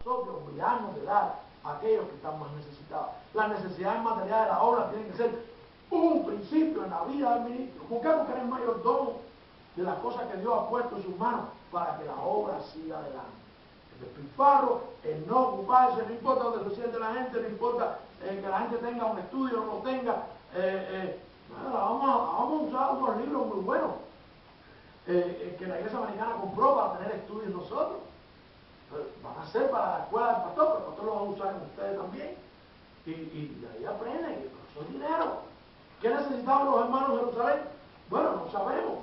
nosotros cuidarnos de dar a aquellos que están más necesitados. Las necesidades materiales de la obra tienen que ser un principio en la vida del ministro. Buscamos que eres mayordomo de las cosas que Dios ha puesto en sus manos para que la obra siga adelante. El despilfarro, el no ocuparse, no importa dónde se siente la gente, no importa que la gente tenga un estudio o no lo tenga. Vamos a usar unos libros muy buenos que la Iglesia Americana compró para tener estudios nosotros. Van a ser para la escuela del pastor, pero el pastor lo va a usar en ustedes también. Y de ahí aprenden, y eso es dinero. ¿Qué necesitaban los hermanos de Jerusalén? Bueno, no sabemos.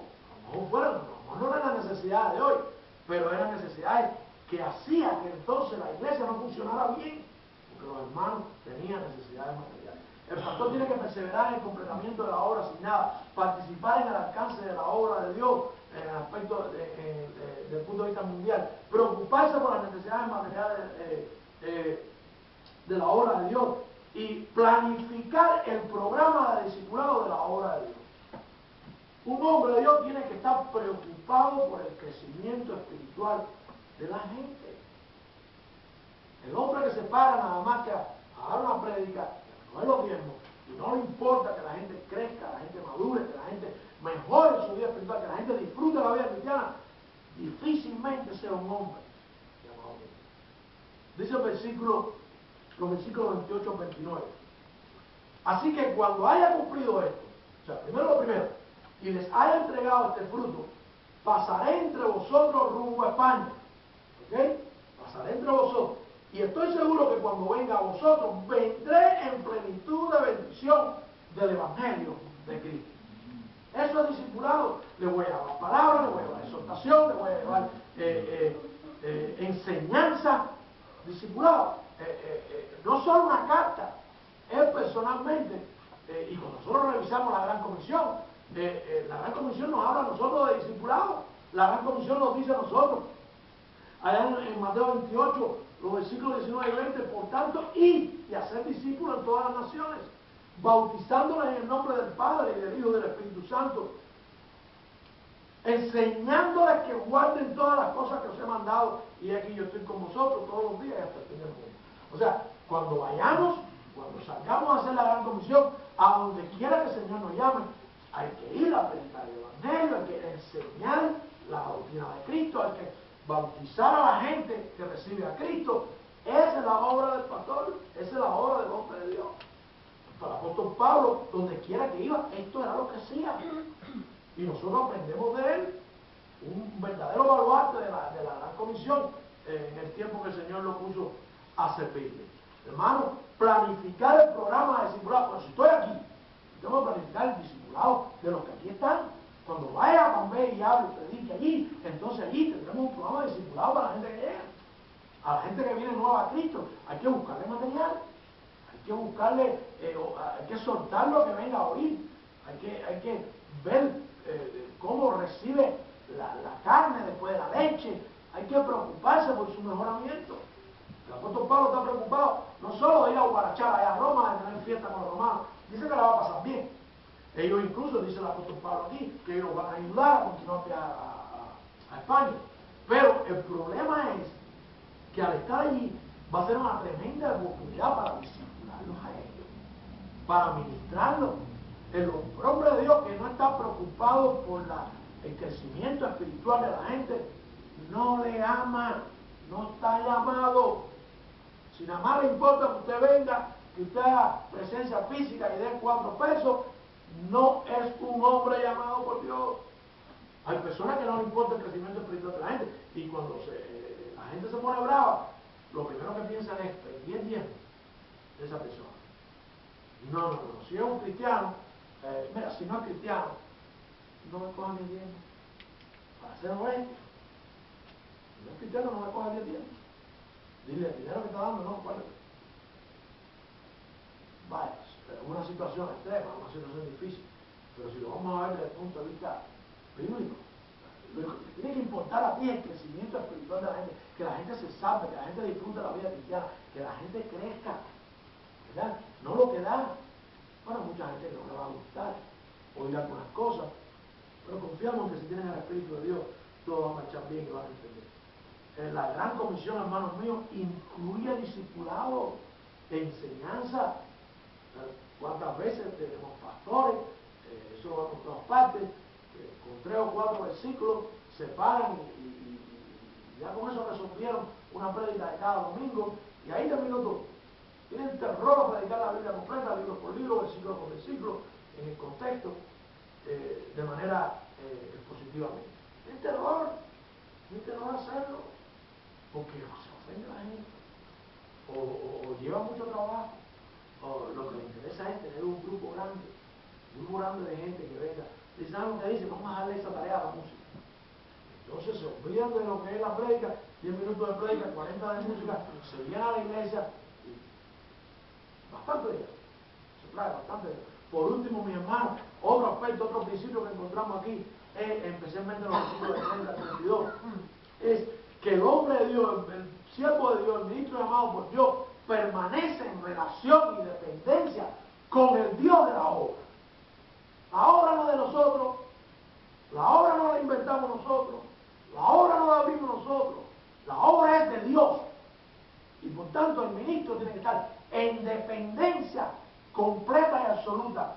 A lo mejor no eran las necesidades de hoy, pero eran necesidades que hacían que entonces la iglesia no funcionara bien, porque los hermanos tenían necesidades materiales. El pastor tiene que perseverar en el completamiento de la obra asignada, participar en el alcance de la obra de Dios, en el aspecto del punto de vista mundial, preocuparse por las necesidades materiales de la obra de Dios y planificar el programa de discipulado de la obra de Dios. Un hombre de Dios tiene que estar preocupado por el crecimiento espiritual de la gente. El hombre que se para nada más que a dar una prédica, no es lo mismo, y no le importa que la gente crezca, la gente madure, que la gente mejore su vida espiritual, que la gente disfrute la vida cristiana, difícilmente sea un hombre llamado Dios. Dice los versículos 28 al 29. Así que cuando haya cumplido esto, o sea, primero lo primero, y les haya entregado este fruto, pasaré entre vosotros rumbo a España. ¿Ok? Pasaré entre vosotros. Y estoy seguro que cuando venga a vosotros, vendré en plenitud de bendición del Evangelio de Cristo. Eso es discipulado. Le voy a llevar palabras, le voy a llevar exhortación, le voy a llevar enseñanza. Discipulado. No solo una carta, es personalmente, y cuando nosotros revisamos la Gran Comisión, la Gran Comisión nos habla a nosotros de discipulado. La Gran Comisión nos dice a nosotros, allá en Mateo 28, los versículos 19 y 20, por tanto, y hacer discípulos en todas las naciones, bautizándoles en el nombre del Padre y del Hijo y del Espíritu Santo, enseñándoles que guarden todas las cosas que os he mandado, y aquí yo estoy con vosotros todos los días hasta el fin del mundo. O sea, cuando vayamos, cuando salgamos a hacer la Gran Comisión, a donde quiera que el Señor nos llame, hay que ir a predicar el Evangelio, hay que enseñar la doctrina de Cristo, hay que bautizar a la gente que recibe a Cristo. Esa es la obra del pastor, esa es la obra del hombre de Dios. Para el apóstol Pablo, donde quiera que iba, esto era lo que hacía. Y nosotros aprendemos de él, un verdadero baluarte de la Gran Comisión en el tiempo que el Señor lo puso a servirle. Hermano, planificar el programa de discipulado. Pero si estoy aquí, tengo que planificar el discipulado de los que aquí están. Cuando vaya a Bombay y hable y predique allí, entonces allí tendremos un programa de discipulado para la gente que llega. A la gente que viene nueva a Cristo, hay que buscarle material, hay que buscarle, hay que soltarlo a que venga a oír, hay que ver cómo recibe la carne después de la leche, hay que preocuparse por su mejoramiento. El apóstol Pablo está preocupado no solo de ir a guarachar allá a Roma, de tener fiesta con los romanos, dice que la va a pasar bien. Ellos incluso, dice el apóstol Pablo aquí, que ellos van a ayudar a continuar a España. Pero el problema es que al estar allí va a ser una tremenda oportunidad para discipularlos a ellos, para ministrarlos. El hombre de Dios que no está preocupado por el crecimiento espiritual de la gente, no le ama, no está llamado. Si nada más le importa que usted venga, que usted haga presencia física y dé 4 pesos, no es un hombre llamado por Dios. Hay personas que no les importa el crecimiento espiritual de la gente, y cuando la gente se pone brava, lo primero que piensan es pedir el diezmo de esa persona. No, si es un cristiano, mira, si no es cristiano, no me cojan el diezmo. Para ser honesto, si no es cristiano, no me cojan el diezmo. Dile, el dinero que está dando, no, ¿cuál es? Vaya, es una situación extrema, una situación difícil, pero si lo vamos a ver desde el punto de vista bíblico, lo que tiene que importar a ti es el crecimiento espiritual de la gente, que la gente se salve, que la gente disfrute la vida cristiana, que la gente crezca, ¿verdad? No lo que da. Bueno, mucha gente que no le va a gustar oír algunas cosas, pero confiamos en que si tienen el Espíritu de Dios, todo va a marchar bien y van a entender. la gran comisión, hermanos míos, incluye discipulado, enseñanza. ¿Cuántas veces tenemos pastores? Eso lo vemos por todas partes, con 3 o 4 versículos se paran y ya con eso resolvieron una prédica de cada domingo y ahí terminó todo. Tienen terror a predicar la Biblia completa, libro por libro, versículo por versículo, en el contexto, de manera expositivamente. Tienen terror hacerlo, porque se ofende a la gente, o lleva mucho trabajo, o lo que le interesa es tener un grupo grande de gente que venga. ¿Y saben lo que dice? Vamos a darle esa tarea a la música. Entonces se olvidan de lo que es la prédica, 10 minutos de prédica, 40 de música, se vienen a la iglesia, y bastante dinero, se trae bastante dinero. Por último, mi hermano, otro aspecto, otro principio que encontramos aquí, especialmente en los versículos de 30 al 32, es que el hombre de Dios, el siervo de Dios, el ministro llamado por Dios, permanece en relación y dependencia con el Dios de la obra. La obra no es de nosotros, la obra no la inventamos nosotros, la obra no la abrimos nosotros, la obra es de Dios. Y por tanto el ministro tiene que estar en dependencia completa y absoluta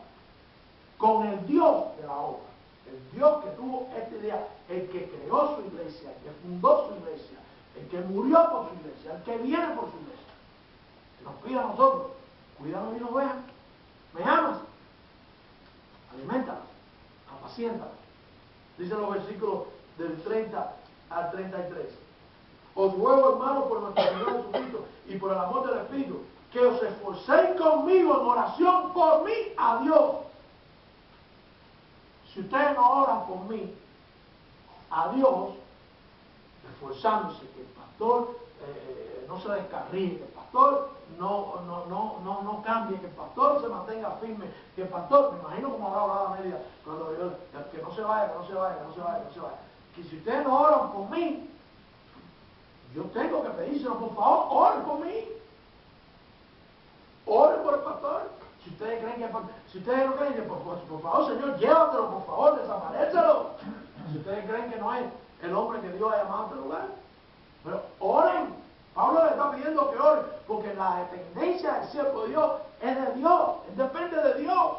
con el Dios de la obra. El Dios que tuvo esta idea, el que creó su iglesia, el que fundó su iglesia, el que murió por su iglesia, el que viene por su iglesia. Nos pide a nosotros, cuídame mis ovejas, me amas, aliméntalas, apaciéntalas. Dicen los versículos del 30 al 33. Os ruego, hermanos, por nuestro Señor Jesucristo y por el amor del Espíritu, que os esforcéis conmigo en oración por mí a Dios. Si ustedes no oran por mí a Dios, esforzándose que el pastor no se descarríe, que el pastor no cambie, que el pastor se mantenga firme, que el pastor, me imagino como habrá hablado a media, cuando yo, que no se vaya, que si ustedes no oran por mí, yo tengo que pedírselo, por favor, oren por mí, oren por el pastor. Si ustedes creen que, si ustedes no creen que, por favor, Señor, llévatelo, por favor, desaparécelo. Si ustedes creen que no es el hombre que Dios ha llamado a este lugar, pero oren. Pablo le está pidiendo que oren, porque la dependencia del siervo de Dios es de Dios, él depende de Dios.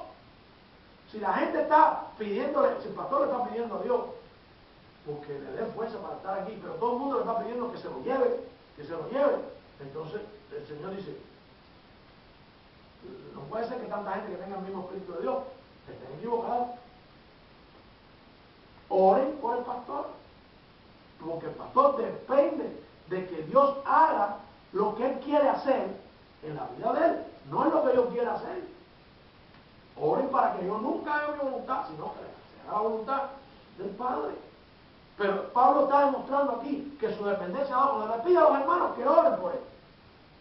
Si la gente está pidiéndole, si el pastor le está pidiendo a Dios, porque le dé fuerza para estar aquí, pero todo el mundo le está pidiendo que se lo lleve, entonces el Señor dice, no puede ser que tanta gente que tenga el mismo Espíritu de Dios estén equivocados. Oren por el pastor, porque el pastor depende de que Dios haga lo que Él quiere hacer en la vida de Él, no es lo que yo quiera hacer. Oren para que yo nunca haga mi voluntad, sino que se haga la voluntad del Padre. Pero Pablo está demostrando aquí que su dependencia va cuando le pide a los hermanos que oren por Él,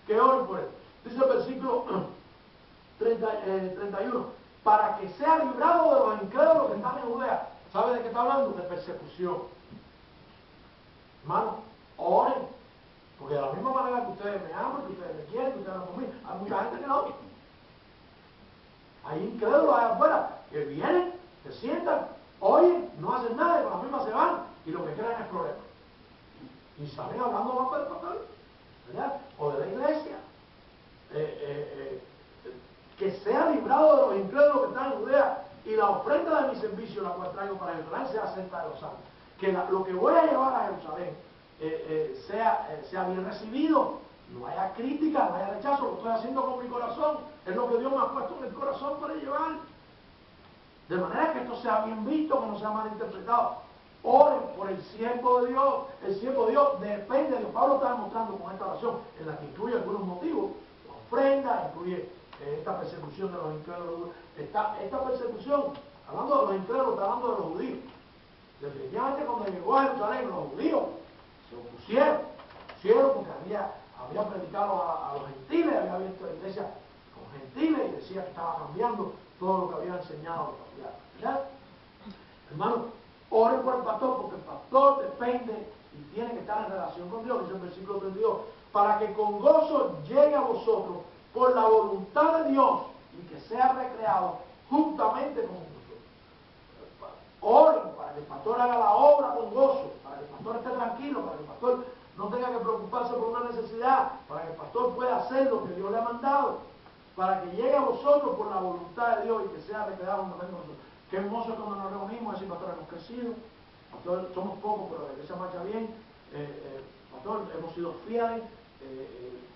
que oren por Él. Dice el versículo 31, para que sea librado de los incrédulos que están en Judea. ¿Sabe de qué está hablando? De persecución. Hermano, oren, porque de la misma manera que ustedes me aman, que ustedes me quieren, que ustedes aman por mí, hay mucha gente que no. Hay incrédulos allá afuera que vienen, se sientan, oyen, no hacen nada y con la misma se van y lo que crean es problema. Y salen hablando más para el pastor, ¿verdad? O de la iglesia. Que sea librado de los incrédulos que están en Judea y la ofrenda de mi servicio, la cual traigo para Jerusalén, sea acerca de los santos. Que lo que voy a llevar a Jerusalén sea bien recibido, no haya crítica, no haya rechazo, lo estoy haciendo con mi corazón, es lo que Dios me ha puesto en el corazón para llevar. De manera que esto sea bien visto, que no sea mal interpretado. Oren por el siervo de Dios. El siervo de Dios depende de Dios. Pablo está demostrando con esta oración, en la que incluye algunos motivos, la ofrenda, incluye esta persecución de los incrédulos. Esta persecución, hablando de los incrédulos, está hablando de los judíos. Definitivamente cuando llegó a Jerusalén, los judíos se opusieron porque había predicado a los gentiles, había abierto la iglesia con gentiles y decía que estaba cambiando todo lo que había enseñado, ¿verdad? Hermano, oren por el pastor, porque el pastor depende y tiene que estar en relación con Dios, dice el versículo 32, para que con gozo llegue a vosotros por la voluntad de Dios y que sea recreado juntamente con vosotros. Oren para que el pastor haga la obra con gozo, para que el pastor esté tranquilo, para que el pastor no tenga que preocuparse por una necesidad, para que el pastor pueda hacer lo que Dios le ha mandado, para que llegue a vosotros por la voluntad de Dios y que sea recreado juntamente con nosotros. Qué hermoso es cuando nos reunimos y decir, pastor, hemos crecido, pastor, somos pocos, pero la iglesia marcha bien, pastor, hemos sido fieles,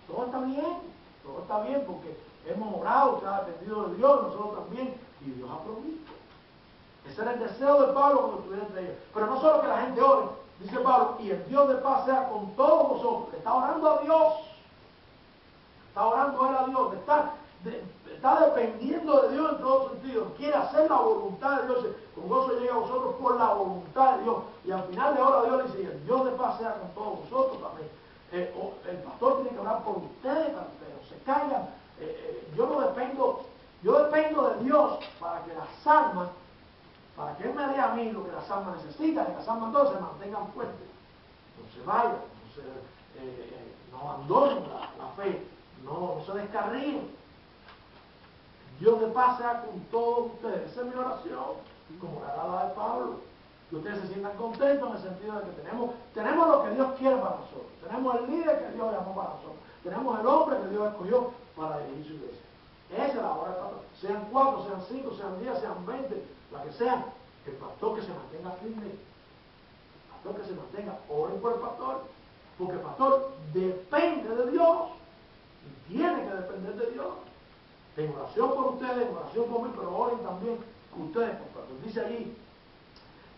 todo está bien porque hemos orado, usted ha dependido de Dios, nosotros también, y Dios ha provisto. Ese era el deseo de Pablo cuando estuviera entre ellos. Pero no solo que la gente ore, dice Pablo, y el Dios de paz sea con todos vosotros. Está orando a Dios. Está orando él a Dios. Está dependiendo de Dios en todo sentido. Quiere hacer la voluntad de Dios. Con gozo llega a vosotros por la voluntad de Dios. Y al final le ora a Dios y dice, y el Dios de paz sea con todos vosotros también. El pastor tiene que orar por ustedes para que ustedes no se caigan. Yo dependo de Dios para que las almas, para que Él me dé a mí lo que las almas necesitan, que las almas entonces se mantengan fuertes, no se vayan, no abandonen la fe, no se descarríen. Dios de paz sea con todos ustedes. Esa es mi oración, como la de Pablo. Que ustedes se sientan contentos en el sentido de que tenemos lo que Dios quiere para nosotros. Tenemos el líder que Dios llamó para nosotros. Tenemos el hombre que Dios escogió para dirigir su iglesia. Esa es la hora del pastor. Sean 4, sean 5, sean 10, sean 20, la que sean. El pastor que se mantenga firme. El pastor que se mantenga. Oren por el pastor. Porque el pastor depende de Dios. Y tiene que depender de Dios. En oración por ustedes, en oración por mí, pero oren también ustedes por el pastor. Dice allí,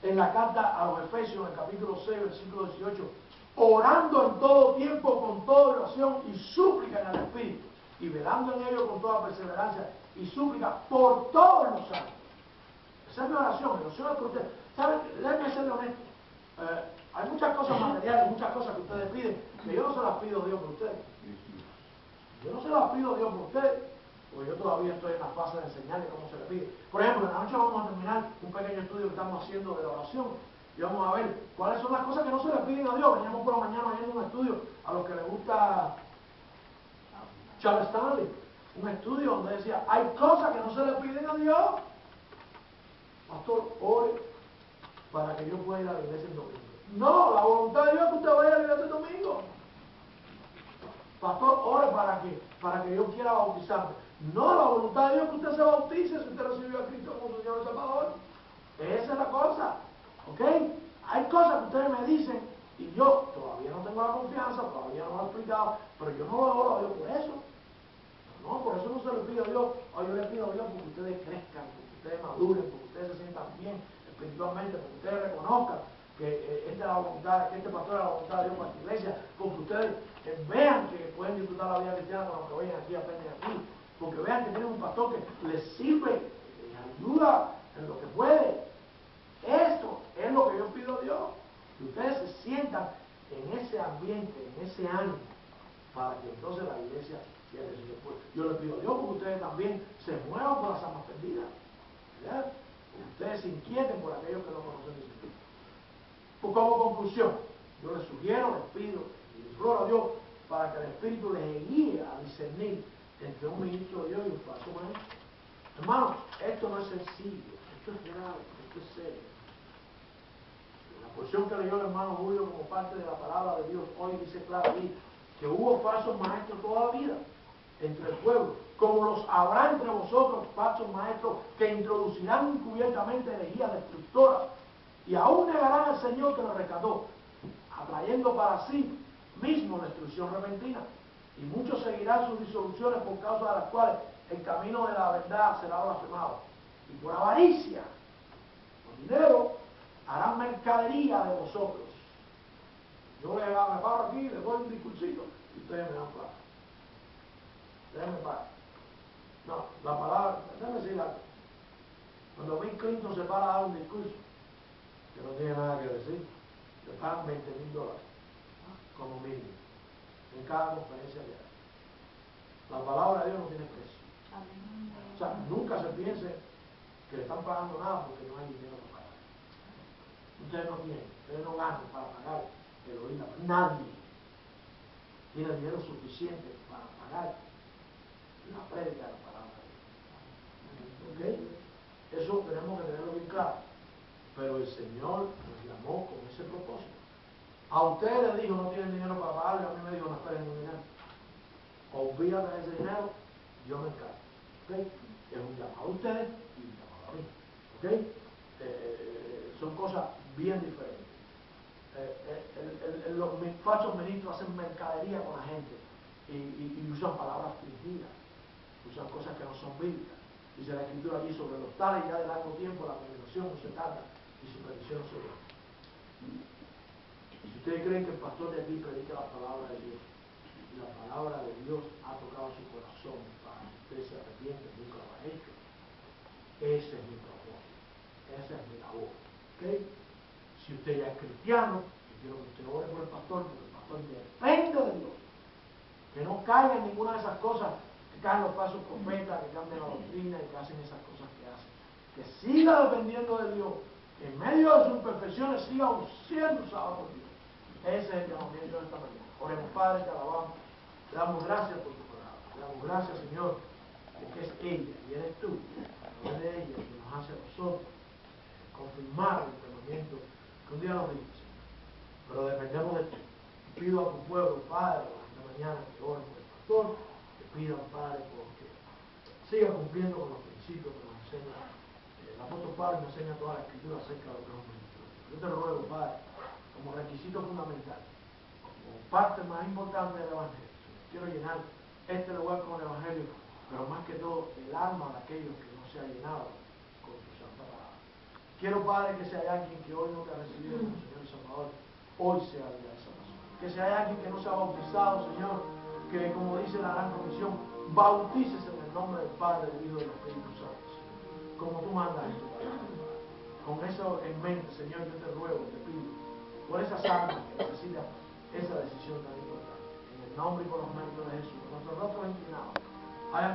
en la carta a los Efesios, en el capítulo 6, versículo 18, orando en todo tiempo, con toda oración y súplica en el Espíritu, y velando en ello con toda perseverancia y súplica por todos los santos. Esa es mi oración, mi oración es por ustedes. ¿Saben? Déjenme ser honesto. Hay muchas cosas materiales, muchas cosas que ustedes piden, que yo no se las pido a Dios por ustedes. Yo no se las pido a Dios por ustedes, porque yo todavía estoy en la fase de enseñarles cómo se le pide. Por ejemplo, en la noche vamos a terminar un pequeño estudio que estamos haciendo de la oración y vamos a ver cuáles son las cosas que no se le piden a Dios. Veníamos por la mañana viendo un estudio a los que les gusta Charles Stanley, un estudio donde decía, hay cosas que no se le piden a Dios. Pastor, ore para que yo pueda ir a la iglesia el domingo. No, la voluntad de Dios es que usted vaya a la iglesia el domingo. Pastor, ore para que yo quiera bautizarme. No, la voluntad de Dios es que usted se bautice si usted recibió a Cristo como Señor y Salvador. Esa es la cosa. ¿Ok? Hay cosas que ustedes me dicen y yo todavía no tengo la confianza, todavía no lo he explicado, pero yo no lo oro a Dios por eso. No, por eso no se le pide a Dios. Yo le pido a Dios porque ustedes crezcan, porque ustedes maduren, porque ustedes se sientan bien espiritualmente, porque ustedes reconozcan que esta es la voluntad, que este pastor es la voluntad de Dios para esta iglesia, porque ustedes vean que pueden disfrutar la vida cristiana con los que vayan aquí, aprenden aquí, porque vean que tienen un pastor que les sirve, les ayuda en lo que puede. Esto es lo que yo pido a Dios, que ustedes se sientan en ese ambiente, en ese ánimo, para que entonces la iglesia sea de su pueblo. Yo les pido a Dios porque ustedes también se muevan por las almas perdidas, ¿verdad? Ustedes se inquieten por aquellos que no conocen el Espíritu. Pues como conclusión, yo les sugiero, les pido y les ruego a Dios para que el Espíritu les guíe a discernir entre un ministro de Dios y un falso maestro. Hermanos, esto no es sencillo, esto es grave, esto es serio. La porción que leyó el hermano Julio como parte de la palabra de Dios hoy dice claro aquí que hubo falsos maestros toda la vida entre el pueblo, como los habrá entre vosotros falsos maestros que introducirán encubiertamente herejías destructoras y aún negarán al Señor que los rescató, atrayendo para sí mismo destrucción repentina. Y muchos seguirán sus disoluciones por causa de las cuales el camino de la verdad será blasfemado. Y por avaricia, por dinero, harán mercadería de vosotros. Yo me paro aquí, les doy un discursito y ustedes me dan plata. Déjenme parar. No, la palabra, déjenme decir algo. Cuando Bill Clinton se para a dar un discurso, que no tiene nada que decir, le pagan $20,000 como mínimo en cada conferencia que hay. La palabra de Dios no tiene precio. O sea, nunca se piense que le están pagando nada porque no hay dinero para pagar. Ustedes no tienen, ustedes no ganan para pagar el oír la palabra. Nadie tiene dinero suficiente para pagar la prédica de la palabra de Dios. ¿Ok? Eso tenemos que tenerlo bien claro. Pero el Señor nos llamó con ese propósito, A usted le dijo no tienen dinero para pagarlo, a mí me dijo no esperen un dinero. Olvídate de ese dinero, yo me encargo. ¿Okay? Es un llamado a ustedes y un llamado a mí. ¿Okay? Son cosas bien diferentes. Los falsos ministros hacen mercadería con la gente y usan palabras fingidas, usan cosas que no son bíblicas. Dice la Escritura allí sobre los tales ya de largo tiempo la congregación no se tarda y su petición se da. Si ustedes creen que el pastor de aquí predica la palabra de Dios y la palabra de Dios ha tocado su corazón para que usted se arrepiente, nunca lo ha hecho, ese es mi propósito, esa es mi labor. ¿Okay? Si usted ya es cristiano, yo quiero que usted ore por el pastor, porque el pastor depende de Dios. Que no caiga en ninguna de esas cosas, que caen los falsos profetas, que cambian la doctrina y que hacen esas cosas que hacen. Que siga dependiendo de Dios, que en medio de sus imperfecciones siga siendo usado por Dios. Ese es el llamamiento de esta mañana. Oremos, Padre, te alabamos. Te damos gracias por tu palabra. Te damos gracias, Señor, de que es ella y eres tú, a través de ella, que nos hace a nosotros confirmar el llamamiento que un día nos diste, Señor. Pero dependemos de ti. Pido a tu pueblo, Padre, esta mañana que oren por el pastor, que pidan, Padre, porque siga cumpliendo con los principios que nos enseña el apóstol Pablo, nos enseña toda la Escritura acerca de lo que es un ministro. Yo te ruego, Padre, como requisito fundamental, como parte más importante del Evangelio, quiero llenar este lugar con el Evangelio, pero más que todo el alma de aquellos que no se ha llenado con tu santa palabra. Quiero, Padre, que si hay alguien que hoy no te ha recibido como Señor y Salvador, hoy sea el día de esa persona. Que si hay alguien que no se ha bautizado, Señor, que como dice la gran comisión, bautícese en el nombre del Padre, del Hijo y del Espíritu Santo, Señor, como tú mandas en tu palabra. Con eso en mente, Señor, yo te ruego, te pido, por esas almas que necesitan esa decisión tan importante. En el nombre y por los méritos de Jesús,